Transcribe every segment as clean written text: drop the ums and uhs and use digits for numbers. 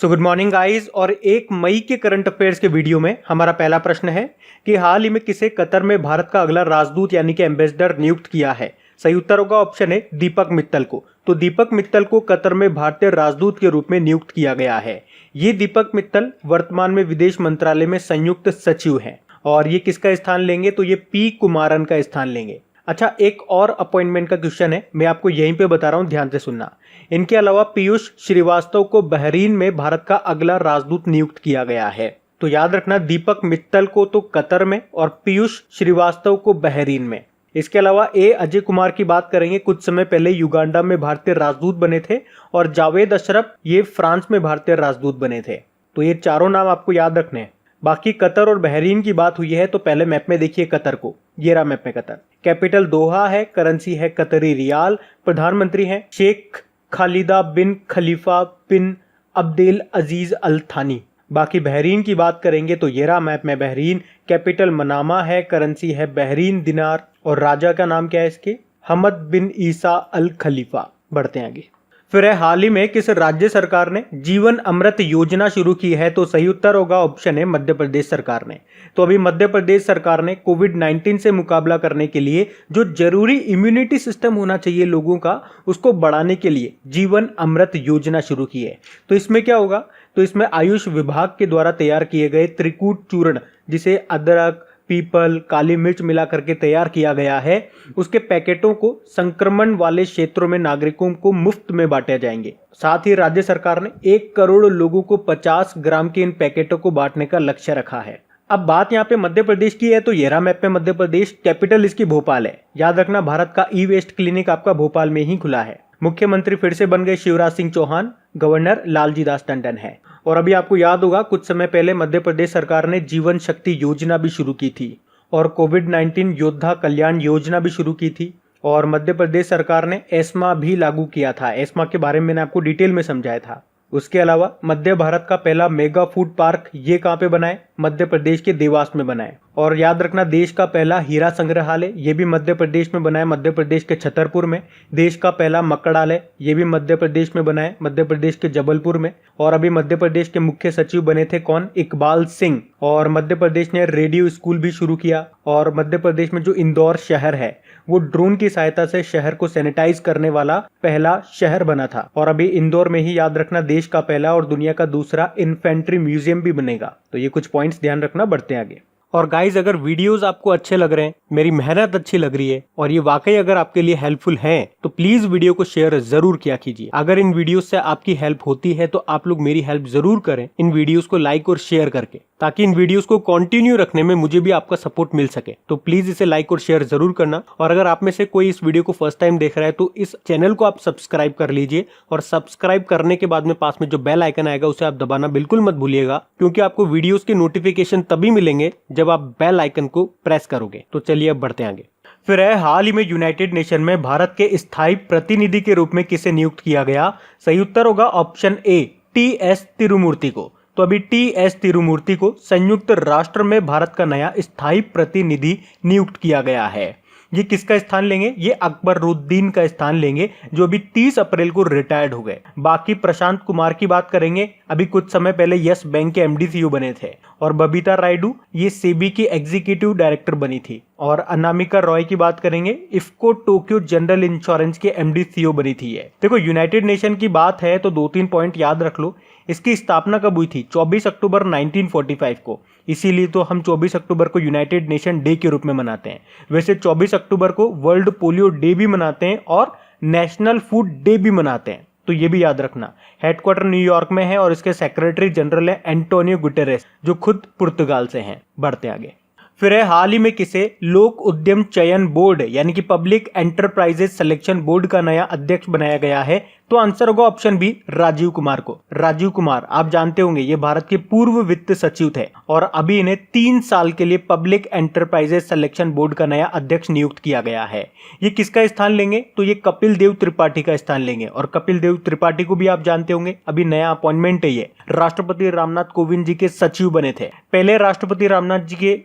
So good morning guys. और 1 मई के current affairs के वीडियो में हमारा पहला प्रश्न है कि हाल ही में किसे कतर में भारत का अगला राजदूत यानी कि एम्बेसडर नियुक्त किया है। सही उत्तर होगा ऑप्शन ए दीपक मित्तल को। तो दीपक मित्तल को कतर में भारतीय राजदूत के रूप में नियुक्त किया गया है। ये दीपक मित्तल वर्तमान में विदेश मंत्रालय में संयुक्त सचिव हैं और ये किसका स्थान लेंगे, तो ये पी कुमारन का स्थान लेंगे। अच्छा, एक और अपॉइंटमेंट का क्वेश्चन है, मैं आपको यहीं पे बता रहा हूं, ध्यान से सुनना। इनके अलावा पीयूष श्रीवास्तव को बहरीन में भारत का अगला राजदूत नियुक्त किया गया है। तो याद रखना, दीपक मित्तल को तो कतर में और पीयूष श्रीवास्तव को बहरीन में। इसके अलावा अजय कुमार की बात करेंगे, कुछ समय पहले युगांडा में भारतीय राजदूत बने थे, और जावेद अशरफ ये फ्रांस में भारतीय राजदूत बने थे। तो ये चारों नाम आपको याद रखने हैं। बाकी कतर और बहरीन की बात हुई है तो पहले मैप में देखिए कतर को, ये रहा मैप में कतर। कैपिटल दोहा है, करेंसी है कतरी रियाल, प्रधानमंत्री हैं शेख खालिदा बिन खलीफा बिन अब्देल अजीज अल थानी। बाकी बहरीन की बात करेंगे तो ये रहा मैप में बहरीन, कैपिटल मनामा है, करेंसी है बहरीन दिनार, और राजा का नाम क्या है इसके, हमद बिन ईसा अल खलीफा। बढ़ते हैं आगे। फिर है, हाल ही में किस राज्य सरकार ने जीवन अमृत योजना शुरू की है। तो सही उत्तर होगा ऑप्शन है मध्य प्रदेश सरकार ने। तो अभी मध्य प्रदेश सरकार ने कोविड-19 से मुकाबला करने के लिए जो जरूरी इम्यूनिटी सिस्टम होना चाहिए लोगों का, उसको बढ़ाने के लिए जीवन अमृत योजना शुरू की है। तो इसमें क्या होगा, तो इसमें आयुष विभाग के द्वारा तैयार किए गए त्रिकूट चूर्ण, जिसे अदरक, पीपल, काली मिर्च मिला करके तैयार किया गया है, उसके पैकेटों को संक्रमण वाले क्षेत्रों में नागरिकों को मुफ्त में बांटे जाएंगे। साथ ही राज्य सरकार ने 1 करोड़ लोगों को 50 ग्राम के इन पैकेटों को बांटने का लक्ष्य रखा है। अब बात यहाँ पे मध्य प्रदेश की है तो ये रहा मैप में मध्य प्रदेश, कैपिटल इसकी भोपाल है। याद रखना, भारत का ई वेस्ट क्लिनिक आपका भोपाल में ही खुला है। मुख्यमंत्री फिर से बन गए शिवराज सिंह चौहान, गवर्नर लालजी दास टंडन है। और अभी आपको याद होगा कुछ समय पहले मध्य प्रदेश सरकार ने जीवन शक्ति योजना भी शुरू की थी, और कोविड-19 योद्धा कल्याण योजना भी शुरू की थी, और मध्य प्रदेश सरकार ने एस्मा भी लागू किया था। एस्मा के बारे में मैंने आपको डिटेल में समझाया था। उसके अलावा मध्य भारत का पहला मेगा फूड पार्क ये कहाँ पे बना है, मध्य प्रदेश के देवास में बना है। और याद रखना, देश का पहला हीरा संग्रहालय ये भी मध्य प्रदेश में बना है, मध्य प्रदेश के छतरपुर में। देश का पहला मकड़ालय ये भी मध्य प्रदेश में बना है, मध्य प्रदेश के जबलपुर में। और अभी मध्य प्रदेश के मुख्य सचिव बने थे कौन, इकबाल सिंह। और मध्य प्रदेश ने रेडियो स्कूल भी शुरू किया। और मध्य प्रदेश में जो इंदौर शहर है वो ड्रोन की सहायता से शहर को सैनिटाइज करने वाला पहला शहर बना था। और अभी इंदौर में ही याद रखना, देश का पहला और दुनिया का दूसरा इन्फेंट्री म्यूजियम भी बनेगा। तो ये कुछ पॉइंट्स ध्यान रखना, बढ़ते हैं आगे। और गाइज, अगर वीडियोस आपको अच्छे लग रहे हैं, मेरी मेहनत अच्छी लग रही है और ये वाकई अगर आपके लिए हेल्पफुल है, तो प्लीज वीडियो को शेयर जरूर किया कीजिए। अगर इन वीडियोस से आपकी हेल्प होती है तो आप लोग मेरी हेल्प जरूर करें इन वीडियोस को लाइक और शेयर करके, ताकि इन वीडियोस को कंटिन्यू रखने में मुझे भी आपका सपोर्ट मिल सके। तो प्लीज इसे लाइक और शेयर जरूर करना। और अगर आप में से कोई इस वीडियो को फर्स्ट टाइम देख रहा है तो इस चैनल को आप सब्सक्राइब कर लीजिए, और सब्सक्राइब करने के बाद में पास में जो बेल आइकन आएगा उसे आप दबाना बिल्कुल मत भूलिएगा, क्योंकि आपको वीडियोस के नोटिफिकेशन तभी मिलेंगे जब आप बेल आइकन को प्रेस करोगे। तो चलिए अब बढ़ते हैं आगे। फिर है, हाल ही में यूनाइटेड नेशन में भारत के स्थायी प्रतिनिधि के रूप में किसे नियुक्त किया गया। सही उत्तर होगा ऑप्शन ए टी.एस. तिरुमूर्ति को। तो अभी टी.एस. तिरुमूर्ति को संयुक्त राष्ट्र में भारत का नया स्थायी प्रतिनिधि नियुक्त किया गया है। ये किसका स्थान लेंगे, ये अकबरुद्दीन का स्थान लेंगे, जो अभी 30 अप्रैल को रिटायर्ड हो गए। बाकी प्रशांत कुमार की बात करेंगे, अभी कुछ समय पहले यस बैंक के एमडी सीईओ बने थे। और बबीता रायडू ये सेबी की एग्जीक्यूटिव डायरेक्टर बनी थी। और अनामिका रॉय की बात करेंगे, इफ्को टोक्यो जनरल इंश्योरेंस के एमडी सीईओ बनी थी ये। देखो, यूनाइटेड नेशन की बात है तो 2-3 पॉइंट याद रख लो। इसकी स्थापना कब हुई थी, 24 अक्टूबर 1945 को। इसीलिए तो हम 24 अक्टूबर को यूनाइटेड नेशन डे के रूप में मनाते हैं। वैसे 24 अक्टूबर को वर्ल्ड पोलियो डे भी मनाते हैं और नेशनल फूड डे भी मनाते हैं। तो ये भी याद रखना। हेडक्वार्टर न्यूयॉर्क में है और इसके सेक्रेटरी जनरल है एंटोनियो गुटेरेस, जो खुद पुर्तगाल से हैं। बढ़ते आगे। फिर है, हाल ही में किसे लोक उद्यम चयन बोर्ड यानी कि पब्लिक एंटरप्राइजेस सिलेक्शन बोर्ड का नया अध्यक्ष बनाया गया है। तो आंसर होगा ऑप्शन बी राजीव कुमार को। राजीव कुमार आप जानते होंगे, ये भारत के पूर्व वित्त सचिव थे और अभी इन्हें 3 साल के लिए पब्लिक एंटरप्राइजेस सिलेक्शन बोर्ड का नया अध्यक्ष नियुक्त किया गया है। ये किसका स्थान लेंगे, तो ये कपिल देव त्रिपाठी का स्थान लेंगे। और कपिल देव त्रिपाठी को भी आप जानते होंगे, अभी नया अपॉइंटमेंट है ये। राष्ट्रपति रामनाथ कोविंद जी के सचिव बने थे। पहले राष्ट्रपति रामनाथ जी के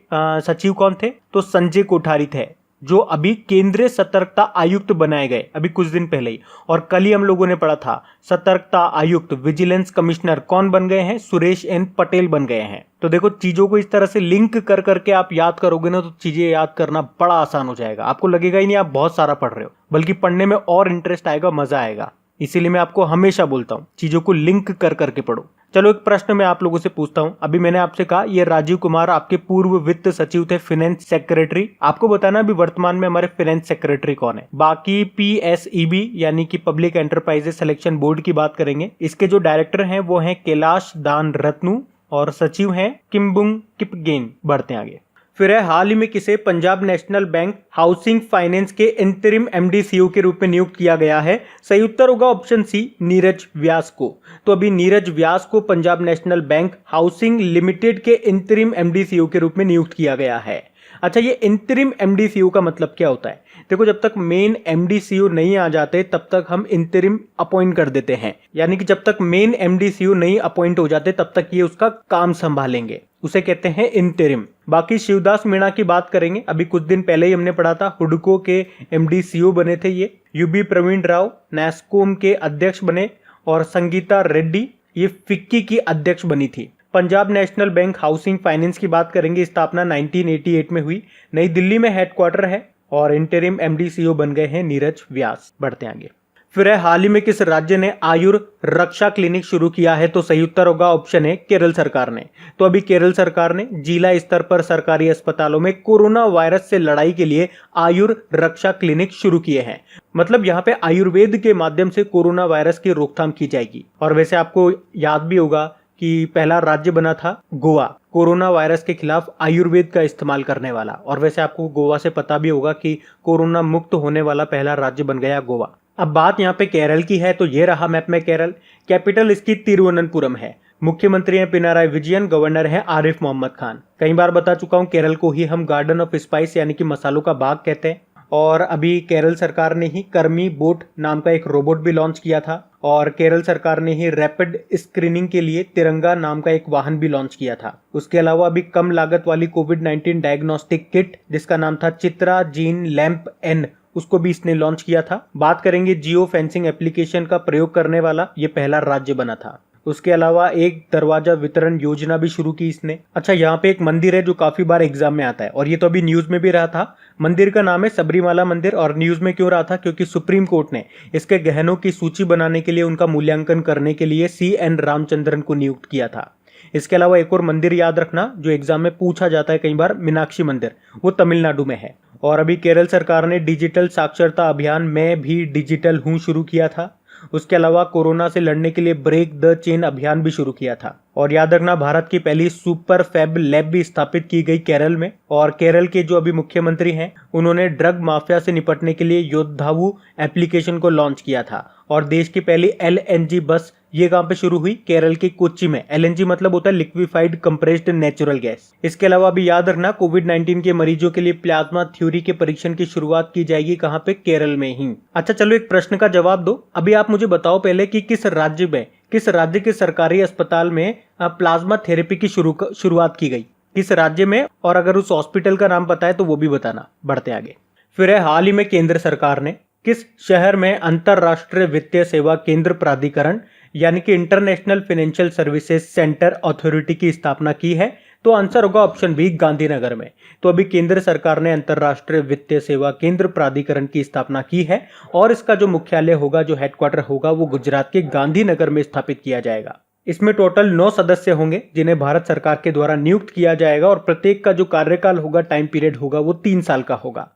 सचिव कौन थे, तो संजय कोठारी थे, जो अभी केंद्रीय सतर्कता आयुक्त बनाए गए अभी कुछ दिन पहले ही। और कल ही हम लोगों ने पढ़ा था सतर्कता आयुक्त विजिलेंस कमिश्नर कौन बन गए हैं, सुरेश एन पटेल बन गए हैं। तो देखो चीजों को इस तरह से लिंक कर करके आप याद करोगे ना तो चीजें याद करना बड़ा आसान हो जाएगा। आपको लगेगा ही नहीं आप बहुत सारा पढ़ रहे हो, बल्कि पढ़ने में और इंटरेस्ट आएगा, मजा आएगा। इसीलिए मैं आपको हमेशा बोलता हूं चीजों को लिंक कर करके पढ़ो। चलो एक प्रश्न मैं आप लोगों से पूछता हूं। अभी मैंने आपसे कहा ये राजीव कुमार आपके पूर्व वित्त सचिव थे, फाइनेंस सेक्रेटरी। आपको बताना अभी वर्तमान में हमारे फाइनेंस सेक्रेटरी कौन है। बाकी PSEB यानी कि पब्लिक एंटरप्राइजेस सिलेक्शन बोर्ड की बात करेंगे, इसके जो डायरेक्टर हैं वो हैं कैलाश दान रत्नू और सचिव हैं किम्बुंग किपगेन। बढ़ते हैं आगे। फिर है हाल ही में किसे Punjab national bank housing finance के इंटरिम MD CEO के रूप में नियुक्त किया गया है। सही उत्तर होगा ऑप्शन सी, नीरज व्यास को। तो अभी नीरज व्यास को Punjab national bank housing limited के इंटरिम MD CEO के रूप में नियुक्त किया गया है। अच्छा, ये इंटरिम MD CEO का मतलब क्या होता है? देखो जब तक मेन MD CEO नहीं आ जाते तब तक हम इंटरिम अपॉइंट कर देते हैं, यानी कि जब तक मेन MD CEO नहीं अपॉइंट हो जाते तब तक ये उसका काम संभालेंगे, उसे कहते हैं इंटरिम। बाकी शिवदास मीणा की बात करेंगे, अभी कुछ दिन पहले ही हमने पढ़ा था हुडको के MD CEO बने थे ये। UB प्रवीण राव नैस्कॉम के अध्यक्ष बने और संगीता रेड्डी ये फिक्की की अध्यक्ष बनी थी। Punjab national bank housing finance की बात करेंगे, स्थापना 1988 में हुई, नई दिल्ली में हेडक्वार्टर है और इंटरिम MD CEO बन गए हैं नीरज व्यास। बढ़ते आगे। फिर है हाल ही में किस राज्य ने आयुर रक्षा क्लिनिक शुरू किया है? तो सही उत्तर होगा ऑप्शन है केरल सरकार ने। तो अभी केरल सरकार ने जिला स्तर पर सरकारी अस्पतालों में कोरोना वायरस से लड़ाई के लिए आयुर रक्षा क्लिनिक शुरू किए हैं। मतलब यहाँ पे आयुर्वेद के माध्यम से कोरोना वायरस की रोकथाम की जाएगी। और वैसे आपको याद भी होगा कि पहला राज्य बना था गोवा कोरोना वायरस के खिलाफ आयुर्वेद का इस्तेमाल करने वाला। और वैसे आपको गोवा से पता भी होगा कि कोरोना मुक्त होने वाला पहला राज्य बन गया गोवा। अब बात यहाँ पे केरल की है, तो ये रहा मैप में केरल। कैपिटल इसकी तिरुवनंतपुरम है। मुख्यमंत्री हैं पिनाराई विजयन, गवर्नर हैं आरिफ मोहम्मद खान। कई बार बता चुका हूँ केरल को ही हम गार्डन ऑफ स्पाइस यानी कि मसालों का बाग कहते हैं। और अभी केरल सरकार ने ही कर्मी बोट नाम का एक रोबोट भी लॉन्च किया था। और केरल सरकार ने ही रैपिड स्क्रीनिंग के लिए तिरंगा नाम का एक वाहन भी लॉन्च किया था। उसके अलावा अभी कम लागत वाली कोविड-19 डायग्नोस्टिक किट जिसका नाम था चित्रा जीन लैंप N, उसको भी इसने लॉन्च किया था। बात करेंगे जियो फेंसिंग एप्लीकेशन का प्रयोग करने वाला ये पहला राज्य बना था। उसके अलावा एक दरवाजा वितरण योजना भी शुरू की इसने। अच्छा, यहाँ पे एक मंदिर है जो काफी बार एग्जाम में आता है और ये तो अभी न्यूज में भी रहा था। मंदिर का नाम है सबरीमाला मंदिर। और न्यूज में क्यों रहा था? क्योंकि सुप्रीम कोर्ट ने इसके गहनों की सूची बनाने के लिए, उनका मूल्यांकन करने के लिए CN रामचंद्रन को नियुक्त किया था। इसके अलावा एक और मंदिर याद रखना जो एग्जाम में पूछा जाता है कई बार, मीनाक्षी मंदिर, वो तमिलनाडु में है। और अभी केरल सरकार ने डिजिटल साक्षरता अभियान मैं भी डिजिटल हूँ शुरू किया था। उसके अलावा कोरोना से लड़ने के लिए ब्रेक द चेन अभियान भी शुरू किया था। और याद रखना भारत की पहली सुपर फैब लैब भी स्थापित की गई केरल में। और केरल के जो अभी मुख्यमंत्री हैं उन्होंने ड्रग माफिया से निपटने के लिए योद्धावु एप्लीकेशन को लॉन्च किया था। और देश की पहली LNG बस ये कहां पे शुरू हुई? केरल के कोच्चि में। LNG मतलब होता है लिक्विफाइड कंप्रेस्ड नेचुरल गैस। इसके अलावा अभी याद रखना कोविड-19 के मरीजों के लिए प्लाज्मा थ्योरी के परीक्षण की शुरुआत की जाएगी कहां पे? केरल में ही। अच्छा चलो एक प्रश्न का जवाब दो। अभी आप मुझे बताओ पहले कि किस राज्य के सरकारी अस्पताल में प्लाज्मा थेरेपी की शुरुआत की गई, किस राज्य में? और अगर उस हॉस्पिटल का नाम पता है तो वो भी बताना। बढ़ते आगे। फिर है हाल ही में केंद्र सरकार ने किस शहर में अंतरराष्ट्रीय वित्तीय सेवा केंद्र प्राधिकरण यानी कि international financial services centre authority की स्थापना की है? तो आंसर होगा ऑप्शन बी, गांधीनगर में। तो अभी केंद्र सरकार ने अंतरराष्ट्रीय वित्तीय सेवा केंद्र प्राधिकरण की स्थापना की है और इसका जो मुख्यालय होगा, जो हेडक्वार्टर होगा, वो गुजरात के गांधीनगर में स्थापित किया जाएगा। इसमें टोटल 9 सदस्य होंगे जिन्हें भारत सरकार के द्वारा नियुक्त किया जाएगा और प्रत्येक का जो कार्यकाल होगा, टाइम पीरियड होगा, वो 3 साल का होगा।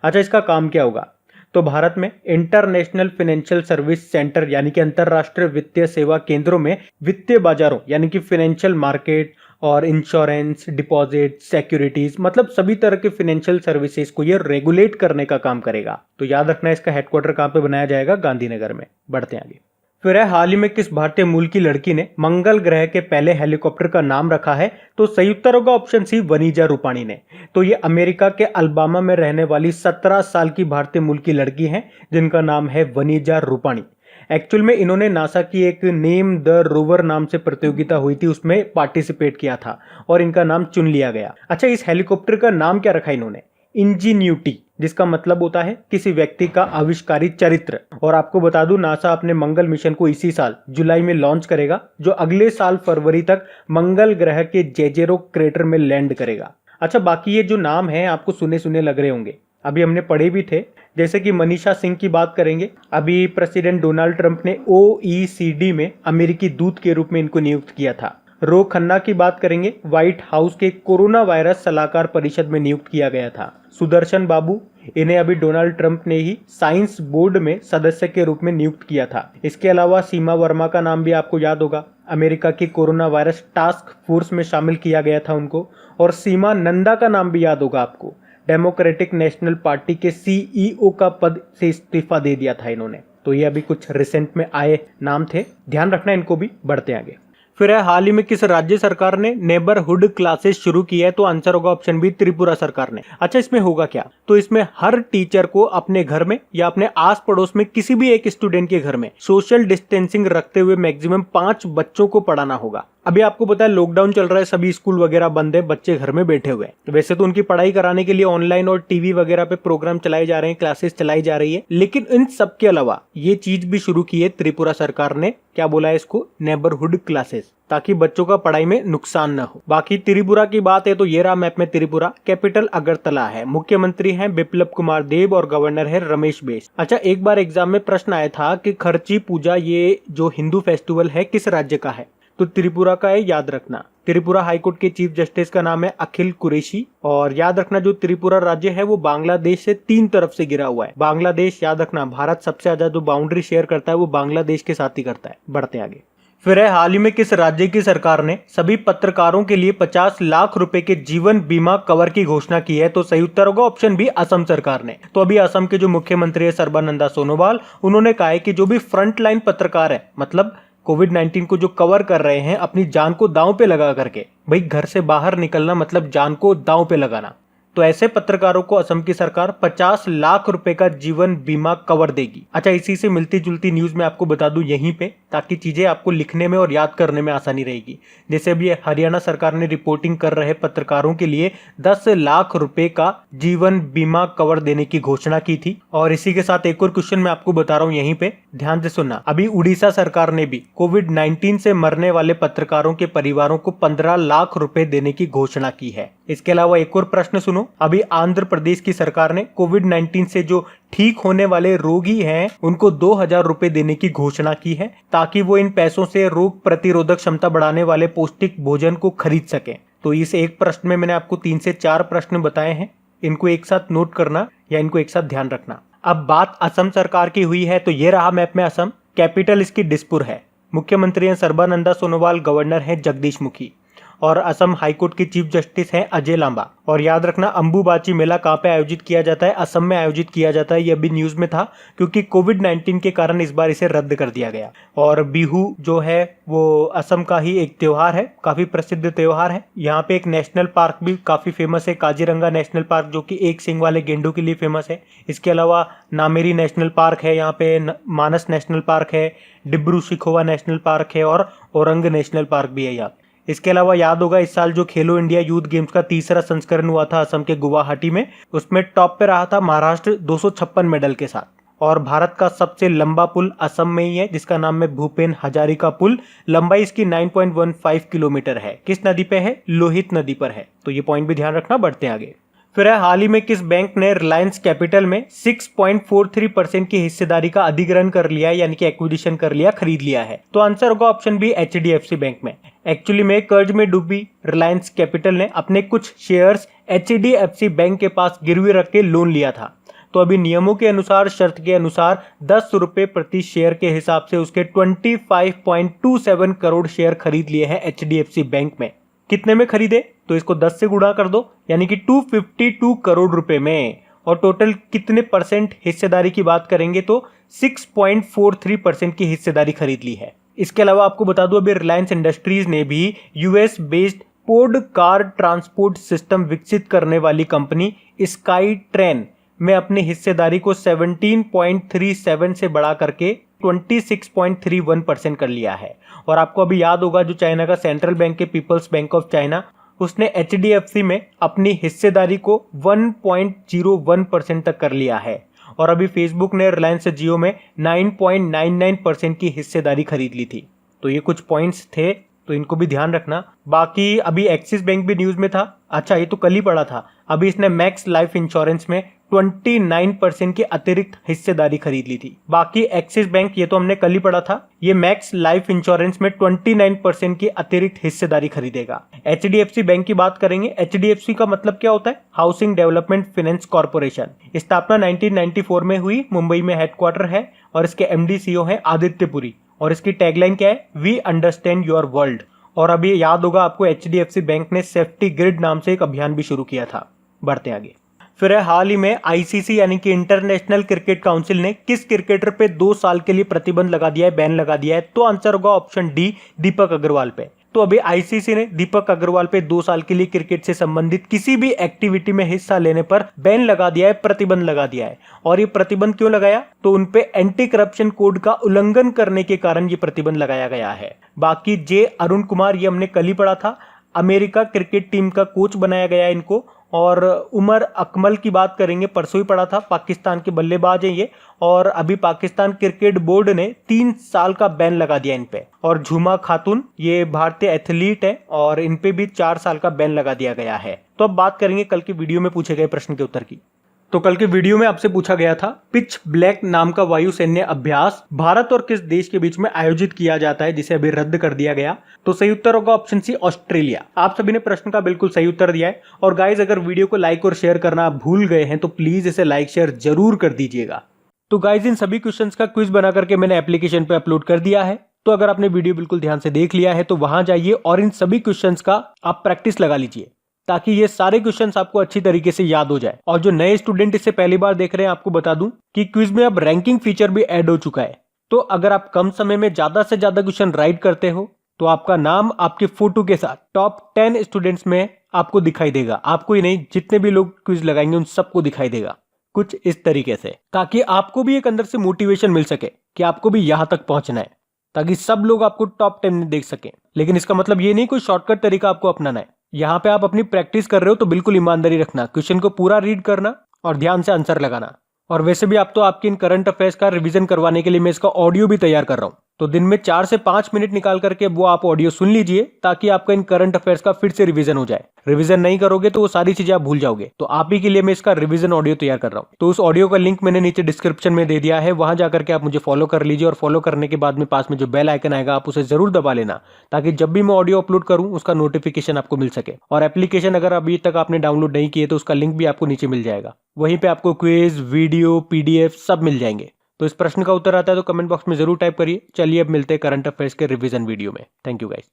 अच्छा, इसका काम क्या होगा? तो भारत में इंटरनेशनल फाइनेंशियल सर्विस सेंटर यानी कि अंतरराष्ट्रीय वित्तीय सेवा केंद्रों में वित्तीय बाजारों यानी कि फाइनेंशियल मार्केट और इंश्योरेंस, डिपॉजिट, सिक्योरिटीज, मतलब सभी तरह के फाइनेंशियल सर्विसेज को ये रेगुलेट करने का काम करेगा। तो याद रखना इसका हेडक्वार्टर कहां पे बनाया जाएगा? गांधीनगर में। बढ़ते हैं आगे। फिर है हाल ही में किस भारतीय मूल की लड़की ने मंगल ग्रह के पहले हेलीकॉप्टर का नाम रखा है? तो सही उत्तर होगा ऑप्शन सी, वनीजा रूपाणी ने। तो ये अमेरिका के अल्बामा में रहने वाली 17 साल की भारतीय मूल की लड़की हैं जिनका नाम है वनीजा रूपाणी। एक्चुअल में इन्होंने नासा की एक नेम द रोवर नाम से प्रतियोगिता हुई थी, उसमें पार्टिसिपेट किया था और इनका नाम चुन लिया गया। अच्छा, इस हेलीकॉप्टर का नाम क्या रखा इन्होंने? इंजीन्यूटी। जिसका मतलब होता है किसी व्यक्ति का आविष्कारिक चरित्र। और आपको बता दूं, नासा अपने मंगल मिशन को इसी साल जुलाई में लॉन्च करेगा, जो अगले साल फरवरी तक मंगल ग्रह के जेजेरो क्रेटर में लैंड करेगा। अच्छा, बाकी ये जो नाम है आपको सुने सुने लग रहे होंगे, अभी हमने पढ़े भी थे, जैसे कि मनीषा सिंह की बात करेंगे। अभी प्रेसिडेंट डोनाल्ड ट्रंप ने OECD में अमेरिकी दूत के रूप में इनको नियुक्त किया था। रो खन्ना की बात करेंगे, व्हाइट हाउस के कोरोना वायरस सलाहकार परिषद में नियुक्त किया गया था। सुदर्शन बाबू, इन्हें अभी डोनाल्ड ट्रंप ने ही साइंस बोर्ड में सदस्य के रूप में नियुक्त किया था। इसके अलावा सीमा वर्मा का नाम भी आपको याद होगा, अमेरिका की कोरोना वायरस टास्क फोर्स में शामिल किया गया था उनको। और सीमा नंदा का नाम भी याद होगा आपको, डेमोक्रेटिक नेशनल पार्टी के CEO का पद से इस्तीफा दे दिया था इन्होंने। तो ये अभी कुछ रिसेंट में आए नाम थे, ध्यान रखना इनको भी। बढ़ते आगे। फिर है, हाल ही में किस राज्य सरकार ने नेबरहुड क्लासेस शुरू की है? तो आंसर होगा ऑप्शन बी, त्रिपुरा सरकार ने। अच्छा, इसमें होगा क्या? तो इसमें हर टीचर को अपने घर में या अपने आस पड़ोस में किसी भी एक स्टूडेंट के घर में सोशल डिस्टेंसिंग रखते हुए मैक्सिमम 5 बच्चों को पढ़ाना होगा। अभी आपको पता है लॉकडाउन चल रहा है, सभी स्कूल वगैरह बंद है, बच्चे घर में बैठे हुए हैं। वैसे तो उनकी पढ़ाई कराने के लिए ऑनलाइन और टीवी वगैरह पे प्रोग्राम चलाए जा रहे हैं, क्लासेस चलाई जा रही है, लेकिन इन सब के अलावा ये चीज भी शुरू की है त्रिपुरा सरकार ने। क्या बोला है इसको? नेबरहुड क्लासेस, ताकि बच्चों का पढ़ाई में नुकसान न हो। बाकी त्रिपुरा की बात है तो ये रहा मैप में त्रिपुरा, कैपिटल अगरतला है, मुख्यमंत्री हैं बिप्लब कुमार देब और गवर्नर है रमेश बैस। अच्छा, एक बार एग्जाम में प्रश्न आया था कि खर्ची पूजा ये जो हिंदू फेस्टिवल है किस राज्य का है? तो त्रिपुरा का है, याद रखना। त्रिपुरा हाईकोर्ट के चीफ जस्टिस का नाम है अखिल कुरैशी। और याद रखना जो त्रिपुरा राज्य है वो बांग्लादेश से 3 तरफ से घिरा हुआ है। बांग्लादेश, याद रखना, भारत सबसे ज्यादा जो बाउंड्री शेयर करता है वो बांग्लादेश के साथ ही करता है। बढ़ते आगे। फिर है, हाल ही में किस राज्य की सरकार ने सभी पत्रकारों के लिए 50 लाख रुपए के जीवन बीमा कवर की घोषणा की है? तो सही उत्तर होगा ऑप्शन बी, असम सरकार ने। तो अभी असम के जो मुख्यमंत्री है सर्बानंदा सोनोवाल, उन्होंने कहा है कि जो भी फ्रंट लाइन पत्रकार है, मतलब कोविड-19 को जो कवर कर रहे हैं, अपनी जान को दांव पे लगा करके, भाई घर से बाहर निकलना मतलब जान को दांव पे लगाना, तो ऐसे पत्रकारों को असम की सरकार 50 लाख रुपए का जीवन बीमा कवर देगी। अच्छा, इसी से मिलती जुलती न्यूज मैं आपको बता दूं यहीं पे, ताकि चीजें आपको लिखने में और याद करने में आसानी रहेगी। जैसे अभी हरियाणा सरकार ने रिपोर्टिंग कर रहे पत्रकारों के लिए 10 लाख रुपए का जीवन बीमा कवर देने की घोषणा की थी। और इसी के साथ एक और क्वेश्चन मैं आपको बता रहा हूं यहीं पे, ध्यान से सुनना। अभी उड़ीसा सरकार ने भी कोविड-19 से मरने वाले पत्रकारों के परिवारों को 15 लाख रुपए देने की घोषणा की है। इसके अलावा एक और प्रश्न सुनो, अभी आंध्र प्रदेश की सरकार ने कोविड-19 से जो ठीक होने वाले रोगी हैं उनको 2000 रुपए देने की घोषणा की है, ताकि वो इन पैसों से रोग प्रतिरोधक क्षमता बढ़ाने वाले पौष्टिक भोजन को खरीद सकें। तो इस एक प्रश्न में मैंने आपको 3 से 4 प्रश्न बताए हैं, इनको एक साथ नोट करना या इनको एक साथ ध्यान रखना। अब बात असम सरकार की हुई है तो ये रहा मैप में असम, कैपिटल इसकी दिसपुर है, मुख्यमंत्री हैं सर्बानंदा सोनोवाल, गवर्नर हैं जगदीश मुखी, और असम हाईकोर्ट के चीफ जस्टिस हैं अजय लांबा। और याद रखना अंबुबाची मेला कहाँ पे आयोजित किया जाता है? असम में आयोजित किया जाता है। ये अभी न्यूज में था क्योंकि कोविड-19 के कारण इस बार इसे रद्द कर दिया गया। और बिहू जो है वो असम का ही एक त्योहार है, काफी प्रसिद्ध त्योहार है। यहाँ पे एक नेशनल पार्क भी काफी फेमस है, काजीरंगा नेशनल पार्क, जो कि एक सिंग वाले गेंडों के लिए फेमस है। इसके अलावा नामेरी नेशनल पार्क है, यहाँ पे मानस नेशनल पार्क है, डिब्रू शिखोवा नेशनल पार्क है और औरंग नेशनल पार्क भी है यहाँ। इसके अलावा याद होगा इस साल जो खेलो इंडिया यूथ गेम्स का 3रा संस्करण हुआ था असम के गुवाहाटी में, उसमें टॉप पे रहा था महाराष्ट्र 256 मेडल के साथ। और भारत का सबसे लंबा पुल असम में ही है, जिसका नाम है भूपेन हजारिका पुल। लंबाई इसकी 9.15 किलोमीटर है। किस नदी पे है? लोहित नदी पर है। तो ये पॉइंट भी ध्यान रखना। बढ़ते आगे। फिर है, हाल ही में किस बैंक ने रिलायंस कैपिटल में 6.43% की हिस्सेदारी का अधिग्रहण कर लिया है, यानी कि एक्विजिशन कर लिया, खरीद लिया है? तो आंसर होगा ऑप्शन बी, HDFC बैंक में। एक्चुअली में कर्ज में डूबी रिलायंस कैपिटल ने अपने कुछ शेयर्स HDFC बैंक के पास गिरवी रख के लोन लिया था। तो अभी नियमों के अनुसार, शर्त के अनुसार 10 रुपए प्रति शेयर के हिसाब से उसके 25.27 करोड़ शेयर खरीद लिए हैं HDFC बैंक में। कितने में खरीदे? तो इसको 10 से गुणा कर दो, यानी कि 252 करोड़ रुपए में। और टोटल कितने परसेंट हिस्सेदारी की बात करेंगे तो 6.43% की हिस्सेदारी खरीद ली है। इसके अलावा आपको बता दूं अभी रिलायंस इंडस्ट्रीज ने भी US बेस्ड पोड कार ट्रांसपोर्ट सिस्टम विकसित करने वाली कंपनी स्काई ट्रेन में अपनी हिस्सेदारी को 17.37 से बढ़ा करके 26.31% कर लिया है। और आपको अभी याद होगा जो चाइना का सेंट्रल बैंक है पीपल्स बैंक ऑफ चाइना, उसने HDFC में अपनी हिस्सेदारी को 1.01% तक कर लिया है और अभी फेसबुक ने रिलायंस जियो में 9.99% की हिस्सेदारी खरीद ली थी। तो ये कुछ पॉइंट्स थे, तो इनको भी ध्यान रखना। बाकी अभी एक्सिस बैंक भी न्यूज में था, अच्छा ये तो कल ही पड़ा था। अभी इसने मैक्स लाइफ इंश्योरेंस में 29% की अतिरिक्त हिस्सेदारी खरीद ली थी। बाकी एक्सिस बैंक, ये तो हमने कल ही पढ़ा था, ये मैक्स लाइफ इंश्योरेंस में 29% की अतिरिक्त हिस्सेदारी खरीदेगा। HDFC बैंक की बात करेंगे। HDFC का मतलब क्या होता है? Housing development finance corporation. स्थापना 1994 में हुई, मुंबई में हेडक्वार्टर है और इसके MD CEO है आदित्य पुरी और इसकी टैगलाइन क्या है? We understand your world. और अभी याद होगा आपको HDFC बैंक ने सेफ्टी ग्रिड नाम से एक अभियान भी शुरू किया था। बढ़ते आगे। फिर हाल ही में ICC यानी कि इंटरनेशनल क्रिकेट काउंसिल ने किस क्रिकेटर पे 2 साल के लिए प्रतिबंध लगा दिया है, बैन लगा दिया है? तो आंसर होगा ऑप्शन डी, दीपक अग्रवाल पे। तो अभी ICC ने दीपक अग्रवाल पे 2 साल के लिए क्रिकेट से संबंधित किसी भी एक्टिविटी में हिस्सा लेने पर बैन लगा दिया है, प्रतिबंध लगा दिया है। और ये प्रतिबंध क्यों लगाया? तो उनपे एंटी करप्शन कोड का उल्लंघन करने के कारण ये प्रतिबंध लगाया गया है। बाकी जे अरुण कुमार, ये हमने कल ही पढ़ा था, अमेरिका क्रिकेट टीम का कोच बनाया गया है इनको। और उमर अकमल की बात करेंगे, परसों ही पढ़ा था, पाकिस्तान के बल्लेबाज हैं ये। और अभी पाकिस्तान क्रिकेट बोर्ड ने 3 साल का बैन लगा दिया इन पे। और झुमा खातून, ये भारतीय एथलीट है और इन पे भी 4 साल का बैन लगा दिया गया है। तो अब बात करेंगे कल की वीडियो में पूछे गए प्रश्न के उत्तर की। तो कल के वीडियो में आपसे पूछा गया था, पिच ब्लैक नाम का वायुसैन्य अभ्यास भारत और किस देश के बीच में आयोजित किया जाता है, जिसे अभी रद्द कर दिया गया? तो सही उत्तर होगा ऑप्शन सी, ऑस्ट्रेलिया। आप सभी ने प्रश्न का बिल्कुल सही उत्तर दिया है। और गाइज, अगर वीडियो को लाइक और शेयर करना आप भूल गए हैं तो प्लीज इसे लाइक शेयर जरूर कर दीजिएगा। तो गाइज, इन सभी क्वेश्चंस का क्विज बना करके मैंने एप्लीकेशन पे अपलोड कर दिया है। तो अगर आपने वीडियो बिल्कुल ध्यान से देख लिया है तो वहां जाइए और इन सभी क्वेश्चंस का आप प्रैक्टिस लगा लीजिए, ताकि ये सारे क्वेश्चंस आपको अच्छी तरीके से याद हो जाए। और जो नए स्टूडेंट इसे पहली बार देख रहे हैं, आपको बता दूं कि क्विज में अब रैंकिंग फीचर भी ऐड हो चुका है। तो अगर आप कम समय में ज्यादा से ज्यादा क्वेश्चन राइट करते हो तो आपका नाम आपके फोटो के साथ टॉप 10 स्टूडेंट्स में आपको दिखाई देगा। आपको ही नहीं, जितने भी लोग क्विज लगाएंगे उन सबको दिखाई देगा कुछ इस तरीके से, ताकि आपको भी एक अंदर से मोटिवेशन मिल सके कि आपको भी यहां तक पहुंचना है, ताकि सब लोग आपको टॉप 10 में देख सके। लेकिन इसका मतलब ये नहीं कोई शॉर्टकट तरीका आपको अपनाना है। यहाँ पे आप अपनी प्रैक्टिस कर रहे हो तो बिल्कुल ईमानदारी रखना, क्वेश्चन को पूरा रीड करना और ध्यान से आंसर लगाना। और वैसे भी आप तो आपकी इन करंट अफेयर्स का रिवीजन करवाने के लिए मैं इसका ऑडियो भी तैयार कर रहा हूँ। तो दिन में 4 से 5 मिनट निकाल करके वो आप ऑडियो सुन लीजिए, ताकि आपका इन करंट अफेयर्स का फिर से रिवीजन हो जाए। रिवीजन नहीं करोगे तो वो सारी चीजें आप भूल जाओगे। तो आप ही के लिए मैं इसका रिवीजन ऑडियो तैयार कर रहा हूँ। तो उस ऑडियो का लिंक मैंने नीचे डिस्क्रिप्शन में दे दिया है, वहां जाकर के आप मुझे फॉलो कर लीजिए। और फॉलो करने के बाद में पास में जो बेल आइकन आएगा आप उसे जरूर दबा लेना, ताकि जब भी मैं ऑडियो अपलोड करूँ उसका नोटिफिकेशन आपको मिल सके। और एप्लीकेशन अगर अभी तक आपने डाउनलोड नहीं किए तो उसका लिंक भी आपको नीचे मिल जाएगा। वहीं पे आपको क्विज, वीडियो, PDF सब मिल जाएंगे। तो इस प्रश्न का उत्तर आता है तो कमेंट बॉक्स में जरूर टाइप करिए। चलिए अब मिलते हैं करंट अफेयर्स के रिवीजन वीडियो में। Thank you guys.